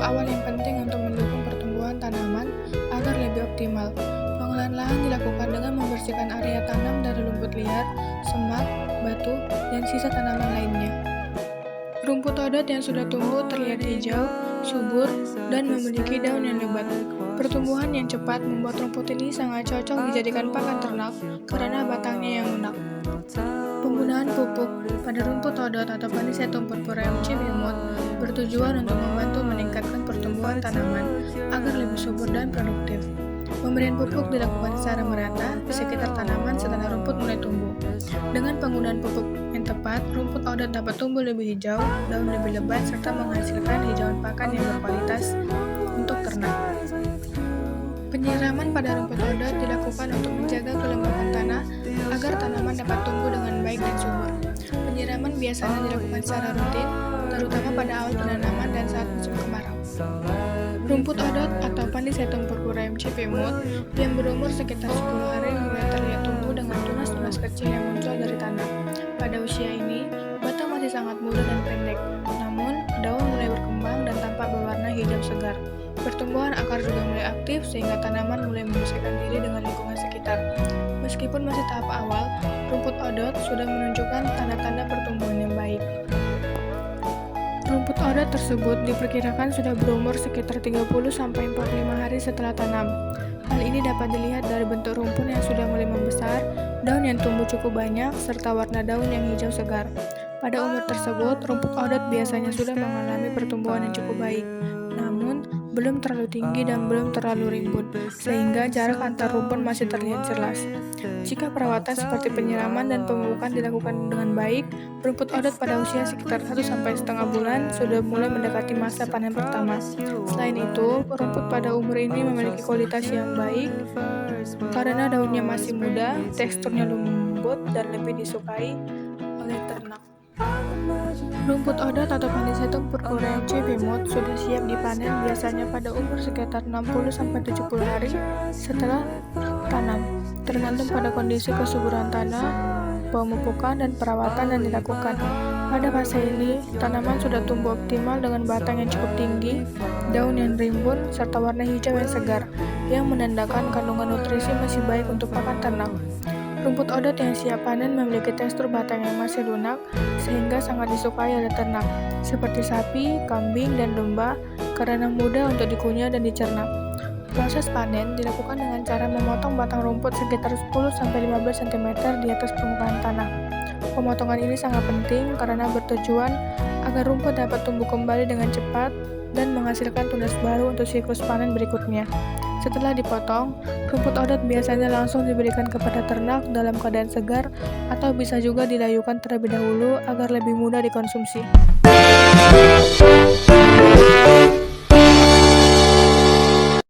awal yang penting untuk mendukung pertumbuhan tanaman agar lebih optimal. Pengolahan lahan dilakukan dengan membersihkan area tanam dari rumput liar, semak, batu, dan sisa tanaman lainnya. Rumput odot yang sudah tumbuh terlihat hijau, subur, dan memiliki daun yang lebat. Pertumbuhan yang cepat membuat rumput ini sangat cocok dijadikan pakan ternak karena batangnya yang lunak. Penggunaan pupuk pada rumput odot atau Panicetum purpureum cibimut bertujuan untuk membantu meningkatkan pertumbuhan tanaman agar lebih subur dan produktif. Pemberian pupuk dilakukan secara merata di sekitar tanaman setelah rumput mulai tumbuh. Dengan penggunaan pupuk yang tepat, rumput odot dapat tumbuh lebih hijau, daun lebih lebat, serta menghasilkan hijauan pakan yang berkualitas untuk ternak. Penyiraman pada rumput odot dilakukan untuk menjaga kelembapan tanah agar tanaman dapat tumbuh dengan baik dan subur. Penyiraman biasanya dilakukan secara rutin, terutama pada awal penanaman dan saat musim kemarau. Rumput odot atau Panicetum purpureum cibimut yang berumur sekitar 10 hari mulai terlihat tumbuh dengan tunas-tunas kecil yang muncul dari tanah. Pada usia ini, batang masih sangat muda dan pendek, namun daun mulai berkembang dan tampak berwarna hijau segar. Pertumbuhan akar juga mulai aktif sehingga tanaman mulai membersihkan diri dengan lingkungan sekitar. Meskipun masih tahap awal, rumput odot sudah menunjukkan tanda-tanda pertumbuhan yang baik. Rumput odot tersebut diperkirakan sudah berumur sekitar 30-45 hari setelah tanam. Hal ini dapat dilihat dari bentuk rumput yang sudah mulai membesar, daun yang tumbuh cukup banyak, serta warna daun yang hijau segar. Pada umur tersebut, rumput odot biasanya sudah mengalami pertumbuhan yang cukup baik, namun belum terlalu tinggi dan belum terlalu rimbun, sehingga jarak antar rumpun masih terlihat jelas. Jika perawatan seperti penyiraman dan pemupukan dilakukan dengan baik, rumput odot pada usia sekitar 1-1,5 bulan sudah mulai mendekati masa panen pertama. Selain itu, rumput pada umur ini memiliki kualitas yang baik karena daunnya masih muda, teksturnya lembut, dan lebih disukai oleh ternak. Rumput odot atau Panicetum purpureum cibimut sudah siap dipanen biasanya pada umur sekitar 60-70 hari setelah tanam, tergantung pada kondisi kesuburan tanah, pemupukan, dan perawatan yang dilakukan. Pada fase ini, tanaman sudah tumbuh optimal dengan batang yang cukup tinggi, daun yang rimbun, serta warna hijau yang segar, yang menandakan kandungan nutrisi masih baik untuk pakan ternak. Rumput odot yang siap panen memiliki tekstur batang yang masih lunak, sehingga sangat disukai oleh ternak, seperti sapi, kambing, dan domba, karena mudah untuk dikunyah dan dicerna. Proses panen dilakukan dengan cara memotong batang rumput sekitar 10-15 cm di atas permukaan tanah. Pemotongan ini sangat penting karena bertujuan agar rumput dapat tumbuh kembali dengan cepat dan menghasilkan tunas baru untuk siklus panen berikutnya. Setelah dipotong, rumput odot biasanya langsung diberikan kepada ternak dalam keadaan segar atau bisa juga dilayukan terlebih dahulu agar lebih mudah dikonsumsi.